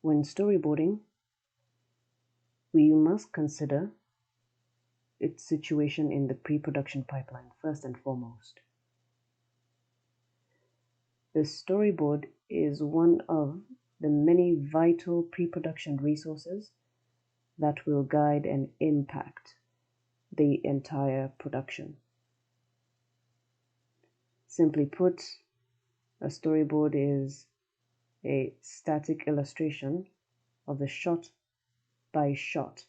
When storyboarding, we must consider its situation in the pre-production pipeline first and foremost. The storyboard is one of the many vital pre-production resources that will guide and impact the entire production. Simply put, a storyboard is a static illustration of the shot by shot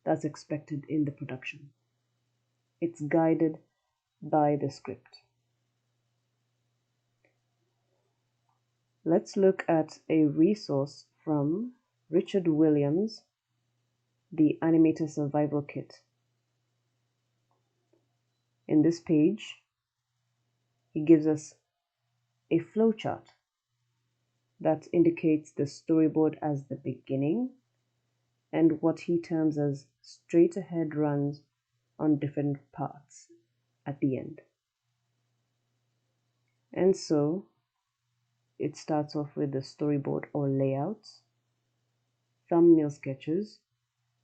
that's expected in the production. It's guided by the script. Let's look at a resource from Richard Williams, the Animator Survival Kit. In this page, he gives us a flowchart that indicates the storyboard as the beginning and what he terms as straight ahead runs on different parts at the end. And so it starts off with the storyboard or layouts, thumbnail sketches,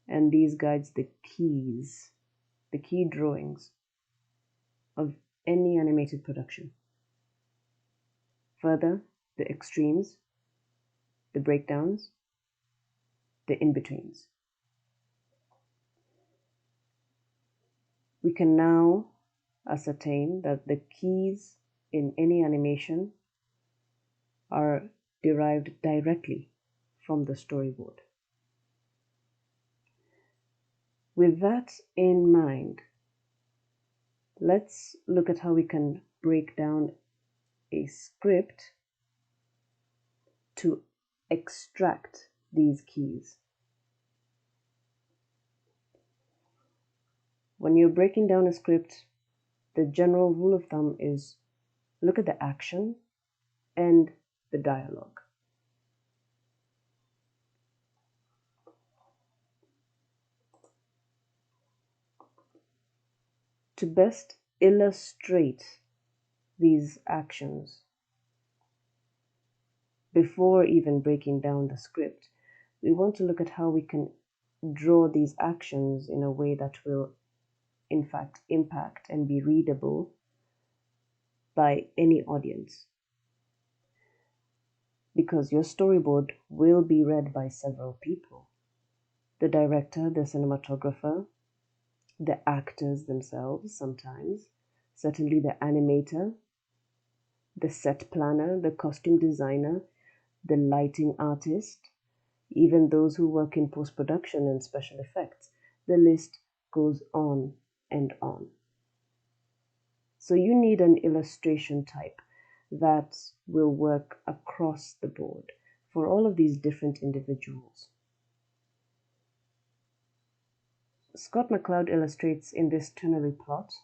and these guides the keys, the key drawings of any animated production. Further, the extremes, the breakdowns, the in-betweens. We can now ascertain that the keys in any animation are derived directly from the storyboard. With that in mind, let's look at how we can break down a script to extract these keys. When you're breaking down a script, the general rule of thumb is look at the action and the dialogue. To best illustrate these actions, before even breaking down the script, we want to look at how we can draw these actions in a way that will in fact impact and be readable by any audience. Because your storyboard will be read by several people: the director, the cinematographer, the actors themselves sometimes, certainly the animator, the set planner, the costume designer, the lighting artist, even those who work in post-production and special effects. The list goes on and on. So you need an illustration type that will work across the board for all of these different individuals. Scott McCloud illustrates in this ternary plot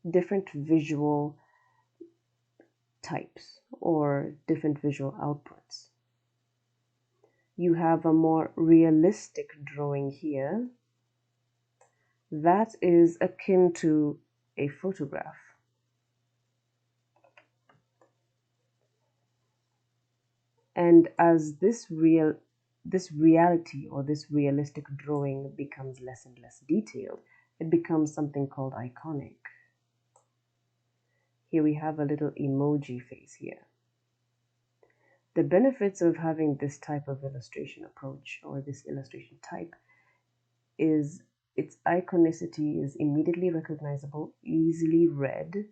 different visual types or different visual outputs. You have a more realistic drawing here that is akin to a photograph. And as this reality or this realistic drawing becomes less and less detailed, it becomes something called iconic. Here we have a little emoji face here. The benefits of having this type of illustration approach or this illustration type is its iconicity is immediately recognizable, easily read,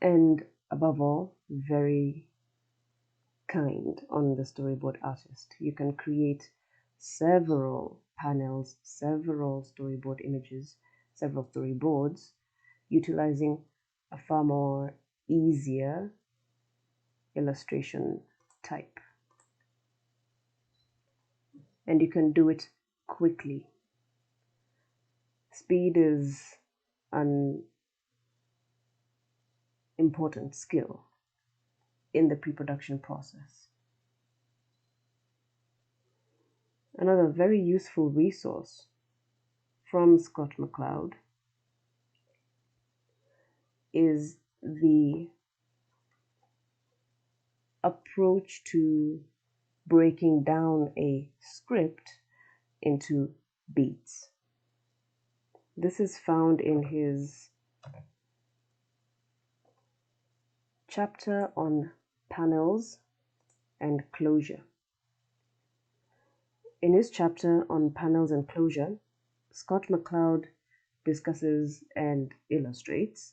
and above all, very kind on the storyboard artist. You can create several panels, several storyboard images, several storyboards, utilizing a far more easier illustration type. And you can do it quickly. Speed is an important skill in the pre-production process. Another very useful resource from Scott McCloud is the approach to breaking down a script into beats. This is found in his chapter on panels and closure. In his chapter on panels and closure, Scott McCloud discusses and illustrates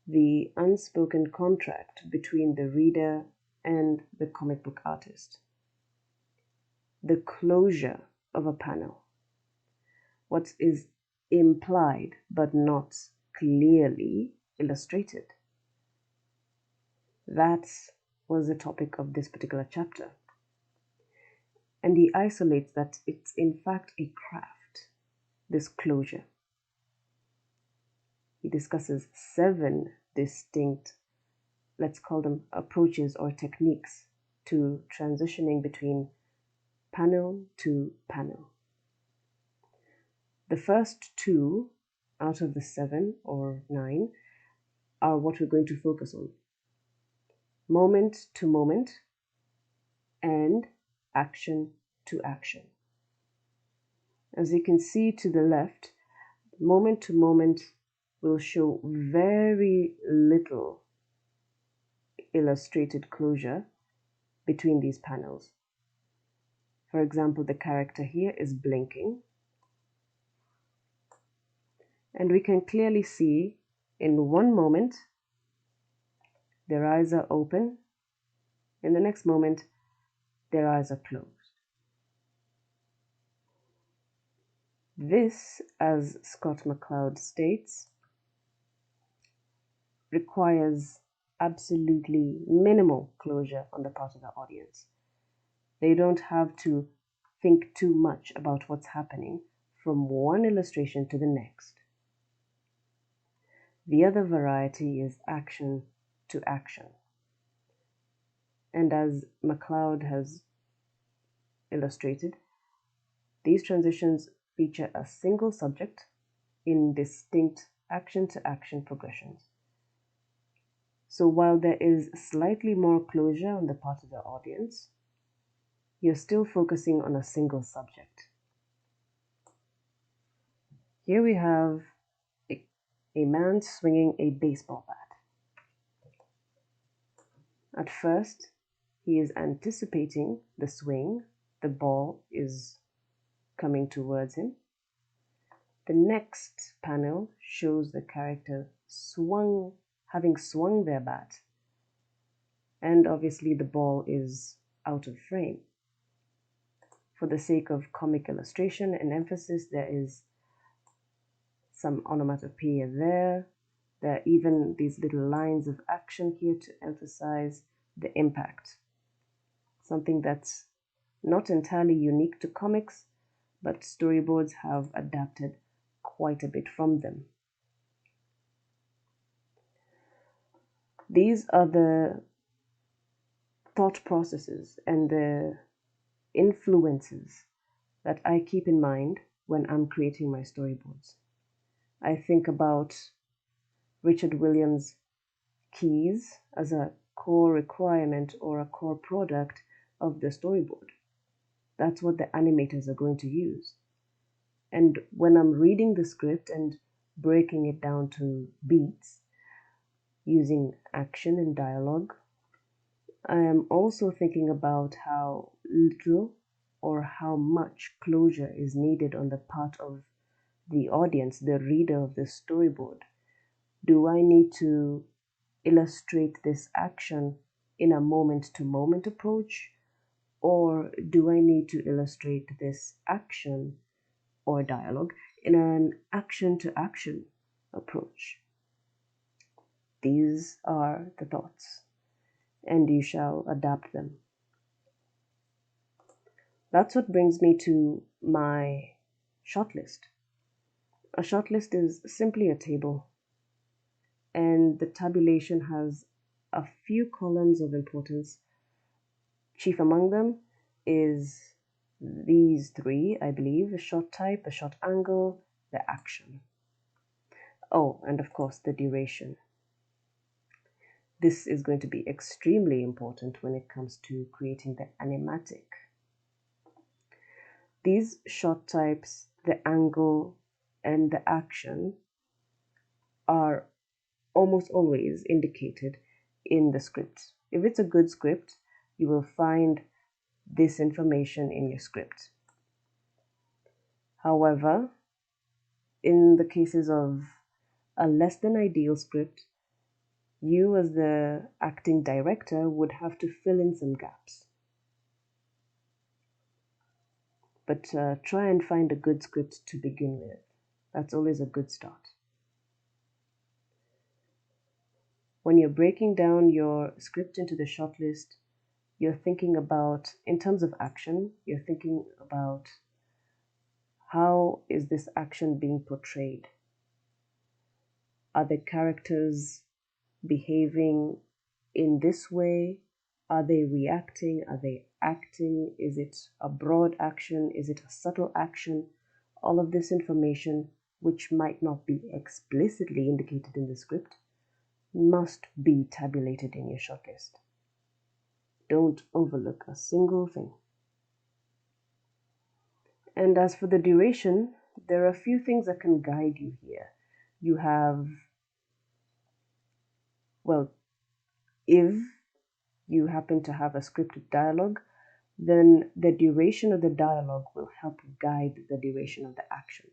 the unspoken contract between the reader and the comic book artist. The closure of a panel. What is implied but not clearly illustrated. That was the topic of this particular chapter. And he isolates that it's in fact a craft, this closure. He discusses 7 distinct, let's call them approaches or techniques to transitioning between panel to panel. The first 2 out of the 7 or 9 are what we're going to focus on. Moment to moment and action to action. As you can see to the left, moment to moment will show very little illustrated closure between these panels. For example, the character here is blinking, and we can clearly see in one moment their eyes are open, in the next moment their eyes are closed. This, as Scott McCloud states, requires absolutely minimal closure on the part of the audience. They don't have to think too much about what's happening from one illustration to the next. The other variety is action to action. And as McCloud has illustrated, these transitions feature a single subject in distinct action-to-action progressions. So while there is slightly more closure on the part of the audience, you're still focusing on a single subject. Here we have a man swinging a baseball bat. At first, he is anticipating the swing. The ball is coming towards him. The next panel shows the character having swung their bat, and obviously the ball is out of frame. For the sake of comic illustration and emphasis, there is some onomatopoeia there. There are even these little lines of action here to emphasize the impact. Something that's not entirely unique to comics, but storyboards have adapted quite a bit from them. These are the thought processes and the influences that I keep in mind when I'm creating my storyboards. I think about Richard Williams' keys as a core requirement or a core product of the storyboard. That's what the animators are going to use. And when I'm reading the script and breaking it down to beats, using action and dialogue, I am also thinking about how little or how much closure is needed on the part of the audience, the reader of the storyboard. Do I need to illustrate this action in a moment-to-moment approach, or do I need to illustrate this action or dialogue in an action-to-action approach? These are the thoughts, and you shall adapt them. That's what brings me to my shortlist. A shortlist is simply a table, and the tabulation has a few columns of importance. Chief among them is these 3, I believe: a shot type, a shot angle, the action. Oh, and of course the duration. This is going to be extremely important when it comes to creating the animatic. These shot types, the angle, and the action are almost always indicated in the script. If it's a good script, you will find this information in your script. However, in the cases of a less than ideal script, you as the acting director would have to fill in some gaps. But try and find a good script to begin with. That's always a good start. When you're breaking down your script into the shortlist, you're thinking about, in terms of action, you're thinking about how is this action being portrayed? Are the characters behaving in this way? Are they reacting? Are they acting? Is it a broad action? Is it a subtle action? All of this information, which might not be explicitly indicated in the script, must be tabulated in your shortlist. Don't overlook a single thing. And as for the duration, there are a few things that can guide you here. You have, well, if you happen to have a scripted dialogue, then the duration of the dialogue will help guide the duration of the action.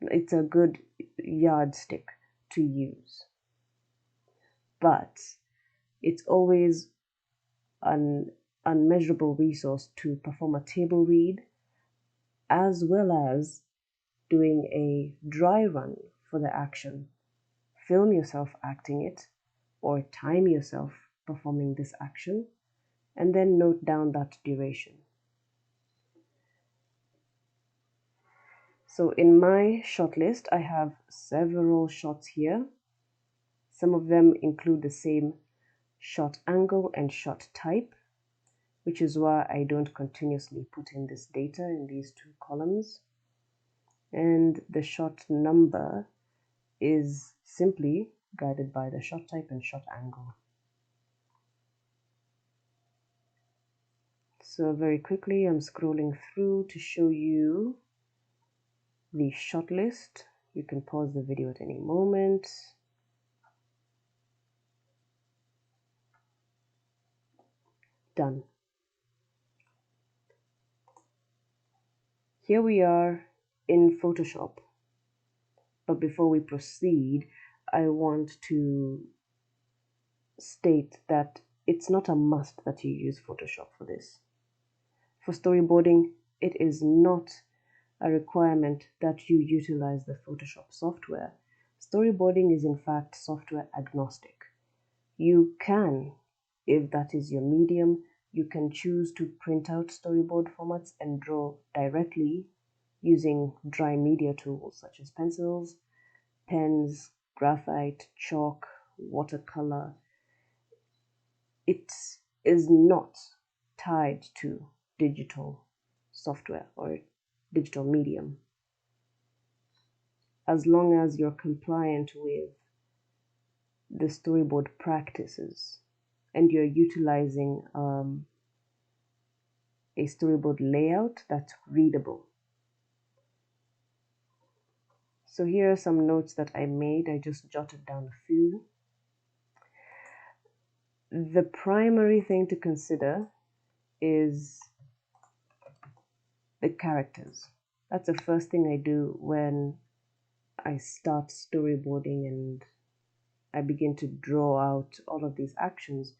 It's a good yardstick to use. But it's always an unmeasurable resource to perform a table read, as well as doing a dry run for the action. Film yourself acting it, or time yourself performing this action, and then note down that duration. So in my shot list, I have several shots here. Some of them include the same shot angle and shot type, which is why I don't continuously put in this data in these two columns. And the shot number is simply guided by the shot type and shot angle. So very quickly, I'm scrolling through to show you the shot list. You can pause the video at any moment. Done. Here we are in Photoshop. But before we proceed, I want to state that it's not a must that you use Photoshop for this. For storyboarding, it is not a requirement that you utilize the Photoshop software. Storyboarding is in fact software agnostic. You can, if that is your medium, you can choose to print out storyboard formats and draw directly using dry media tools such as pencils, pens, graphite, chalk, watercolor. It is not tied to digital software or digital medium. As long as you're compliant with the storyboard practices and you're utilizing a storyboard layout that's readable. So here are some notes that I made. I just jotted down a few. The primary thing to consider is the characters. That's the first thing I do when I start storyboarding and I begin to draw out all of these actions.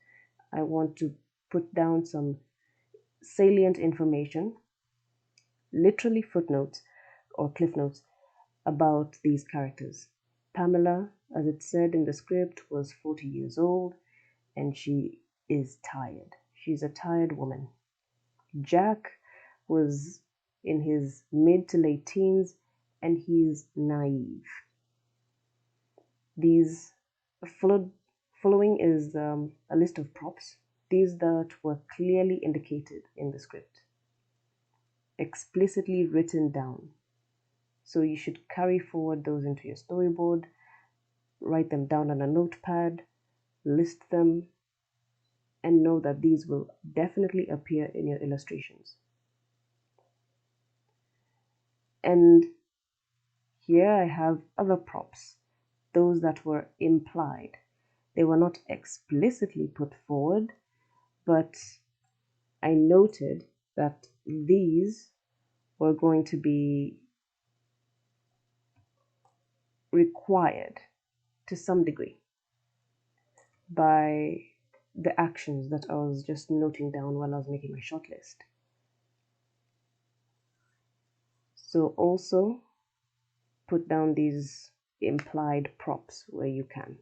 I want to put down some salient information, literally footnotes or cliff notes about these characters. Pamela, as it said in the script, was 40 years old and she is tired. She's a tired woman. Jack was in his mid to late teens and he's naive. These following is a list of props, these that were clearly indicated in the script, explicitly written down. So you should carry forward those into your storyboard, write them down on a notepad, list them, and know that these will definitely appear in your illustrations. And here I have other props, those that were implied. They were not explicitly put forward, but I noted that these were going to be required to some degree by the actions that I was just noting down while I was making my shortlist. So also put down these implied props where you can.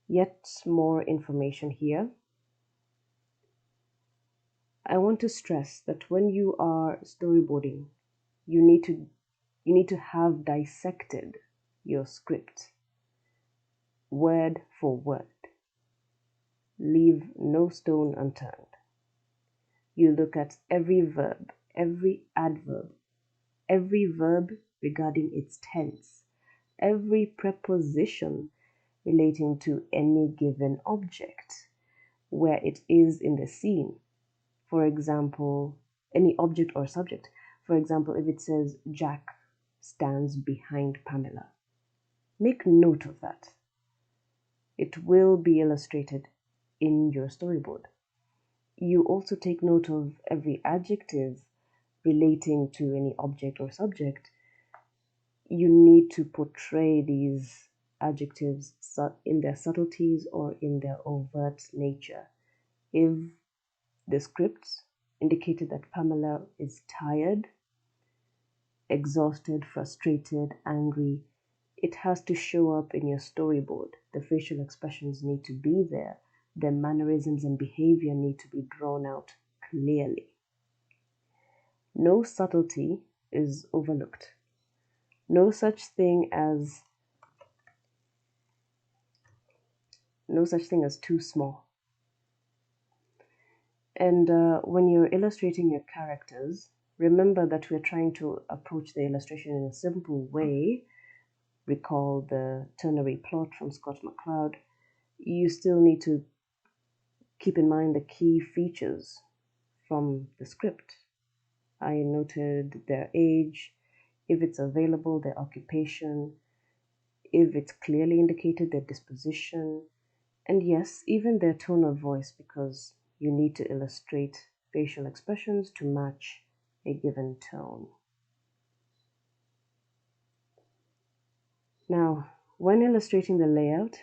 Yet more information here. I want to stress that when you are storyboarding, you need to have dissected your script word for word. Leave no stone unturned. You look at every verb, every adverb, every verb regarding its tense, every preposition relating to any given object, where it is in the scene. For example, any object or subject. For example, if it says Jack stands behind Pamela, make note of that. It will be illustrated in your storyboard. You also take note of every adjective relating to any object or subject. You need to portray these adjectives in their subtleties or in their overt nature. If the script indicated that Pamela is tired, exhausted, frustrated, angry, it has to show up in your storyboard. The facial expressions need to be there. The mannerisms and behavior need to be drawn out clearly. No subtlety is overlooked. No such thing as too small. And when you're illustrating your characters, remember that we're trying to approach the illustration in a simple way. Recall the ternary plot from Scott McCloud. You still need to keep in mind the key features from the script. I noted their age, if it's available, their occupation, if it's clearly indicated, their disposition, and yes, even their tone of voice, because you need to illustrate facial expressions to match a given tone. Now, when illustrating the layout,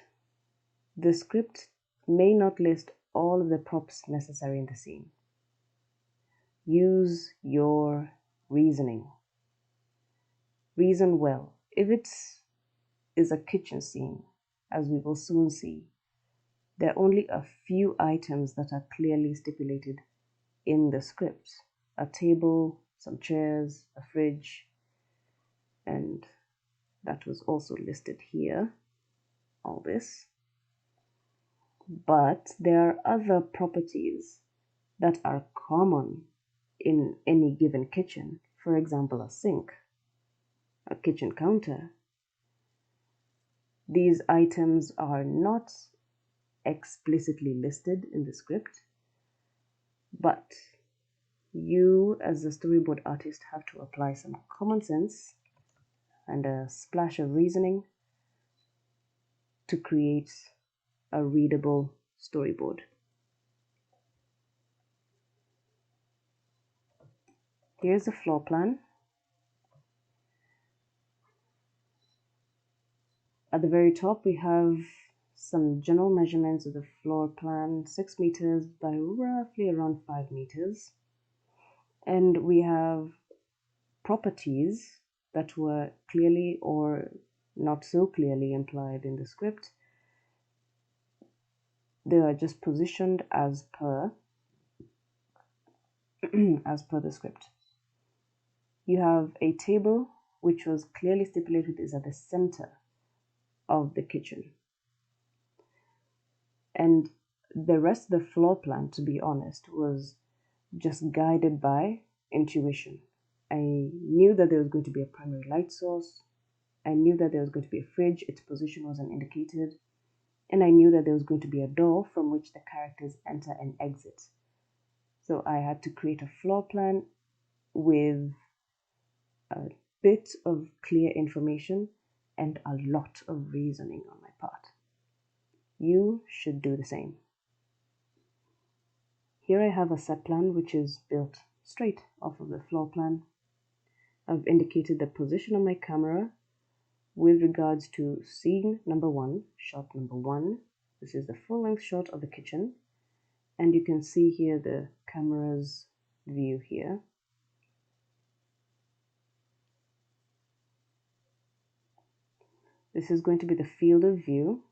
the script may not list all of the props necessary in the scene. Use your reasoning. Reason well. If it is a kitchen scene, as we will soon see, there are only a few items that are clearly stipulated in the script. A table, some chairs, a fridge, and that was also listed here, all this. But there are other properties that are common in any given kitchen. For example, a sink, a kitchen counter. These items are not explicitly listed in the script, but you as a storyboard artist have to apply some common sense and a splash of reasoning to create a readable storyboard. Here's the floor plan. At the very top, we have some general measurements of the floor plan, 6 meters by roughly around 5 meters. And we have properties that were clearly or not so clearly implied in the script. They are just positioned as per the script. You have a table which was clearly stipulated is at the center of the kitchen. And the rest of the floor plan, to be honest, was just guided by intuition. I knew that there was going to be a primary light source. I knew that there was going to be a fridge, its position wasn't indicated. And I knew that there was going to be a door from which the characters enter and exit. So I had to create a floor plan with a bit of clear information and a lot of reasoning on my part. You should do the same. Here I have a set plan which is built straight off of the floor plan. I've indicated the position of my camera with regards to scene number 1, shot number 1. This is the full-length shot of the kitchen, and you can see here the camera's view here. This is going to be the field of view,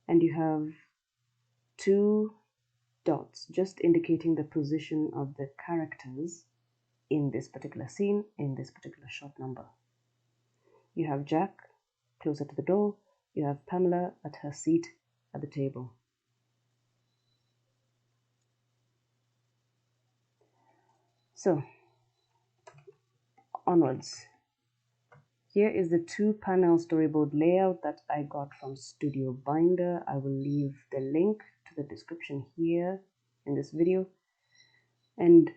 and you have 2 dots just indicating the position of the characters in this particular scene, in this particular shot number. You have Jack closer to the door, you have Pamela at her seat at the table. So, onwards. Here is the 2-panel storyboard layout that I got from Studio Binder. I will leave the link to the description here in this video. And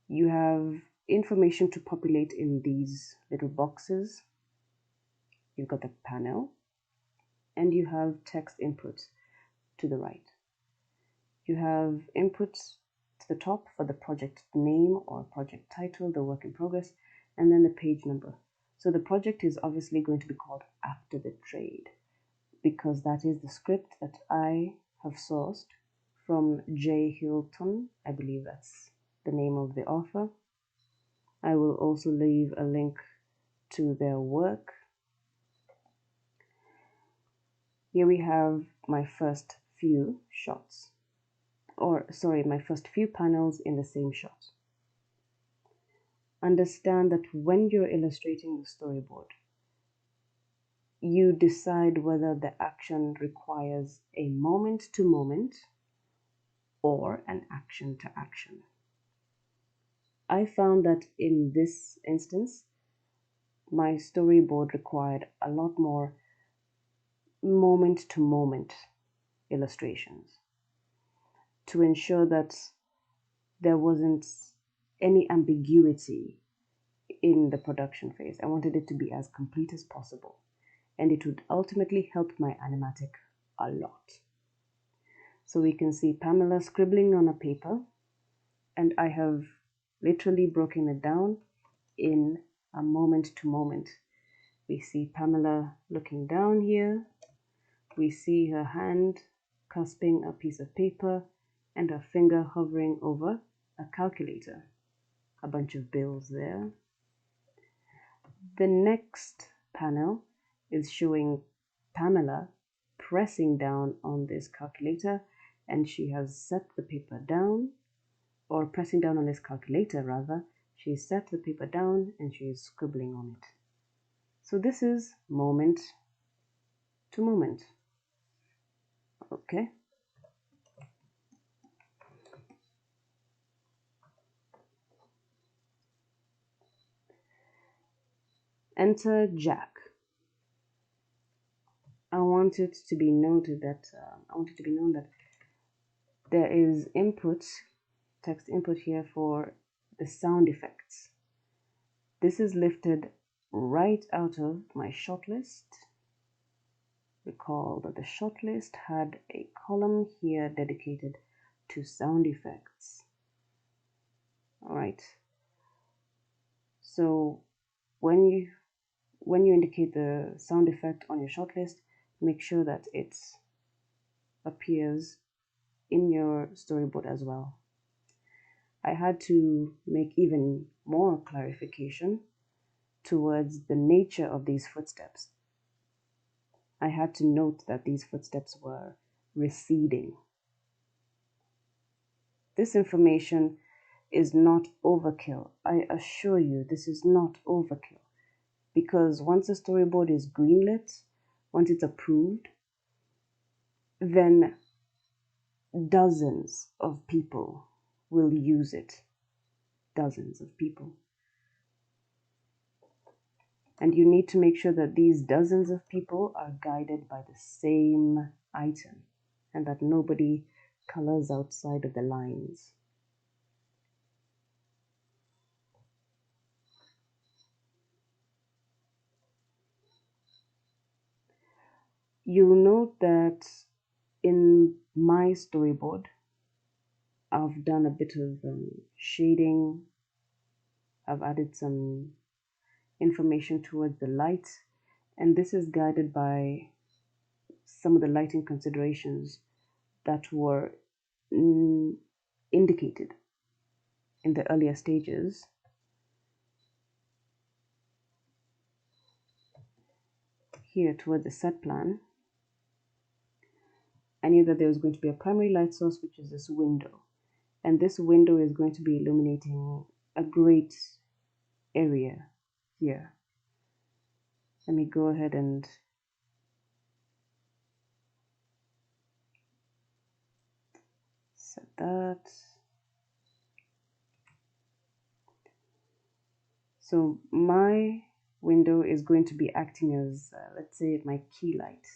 you have information to populate in these little boxes. You've got the panel, and you have text input to the right. You have inputs to the top for the project name or project title, the work in progress, and then the page number. So the project is obviously going to be called After the Trade, because that is the script that I have sourced from J. Hilton. I believe that's the name of the author. I will also leave a link to their work. Here we have my first few shots, my first few panels in the same shot. Understand that when you're illustrating the storyboard, you decide whether the action requires a moment to moment or an action to action. I found that in this instance, my storyboard required a lot more moment to moment illustrations to ensure that there wasn't any ambiguity in the production phase. I wanted it to be as complete as possible, and it would ultimately help my animatic a lot. So we can see Pamela scribbling on a paper, and I have literally broken it down in a moment to moment. We see Pamela looking down here. We see her hand clasping a piece of paper and her finger hovering over a calculator. A bunch of bills there. The next panel is showing Pamela pressing down on this calculator, and she has set the paper down, or pressing down on this calculator rather. She set the paper down and she is scribbling on it. So this is moment to moment. Okay. Enter Jack. I want it to be noted that there is text input here for the sound effects. This is lifted right out of my shot list. Recall that the shot list had a column here dedicated to sound effects. All right. So when you indicate the sound effect on your shot list, make sure that it appears in your storyboard as well. I had to make even more clarification towards the nature of these footsteps. I had to note that these footsteps were receding. This information is not overkill. I assure you, this is not overkill. Because once a storyboard is greenlit, once it's approved, then dozens of people will use it. dozens of people. And you need to make sure that these dozens of people are guided by the same item and that nobody colors outside of the lines. You'll note that in my storyboard, I've done a bit of shading. I've added some information towards the light, and this is guided by some of the lighting considerations that were indicated in the earlier stages. Here toward the set plan, I knew that there was going to be a primary light source, which is this window, and this window is going to be illuminating a great area here. Let me go ahead and set that. So my window is going to be acting as, let's say, my key light.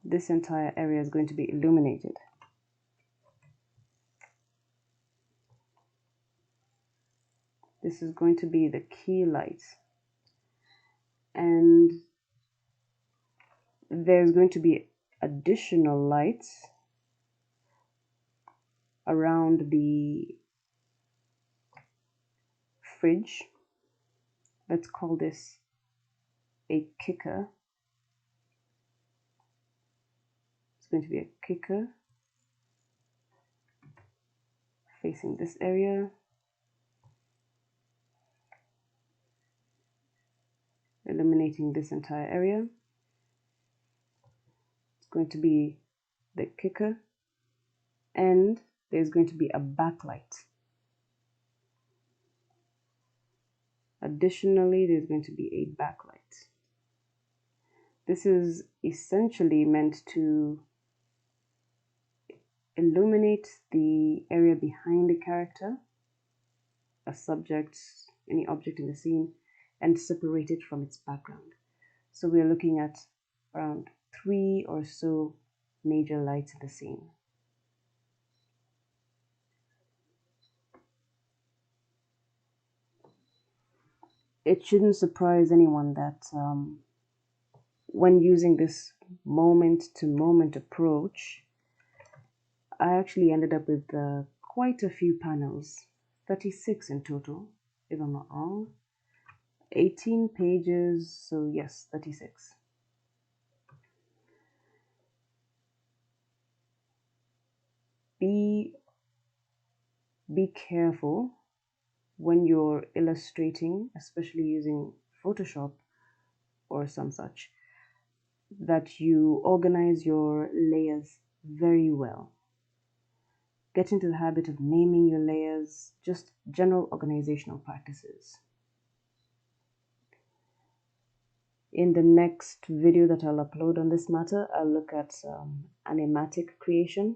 This entire area is going to be illuminated. This is going to be the key light. And there's going to be additional lights around the fridge. Let's call this a kicker. It's going to be a kicker facing this area, illuminating this entire area. It's going to be the kicker, and there's going to be a backlight. Additionally, there's going to be a backlight. This is essentially meant to illuminate the area behind the character, a subject, any object in the scene, and separate it from its background. So we're looking at around 3 or so major lights in the scene. It shouldn't surprise anyone that when using this moment-to-moment approach, I actually ended up with quite a few panels, 36 in total, if I'm not wrong. 18 pages, so yes, 36. Be careful when you're illustrating, especially using Photoshop or some such, that you organize your layers very well. Get into the habit of naming your layers, just general organizational practices. In the next video that I'll upload on this matter, I'll look at animatic creation.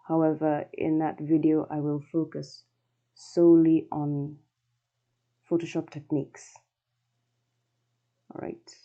However, in that video, I will focus solely on Photoshop techniques. All right.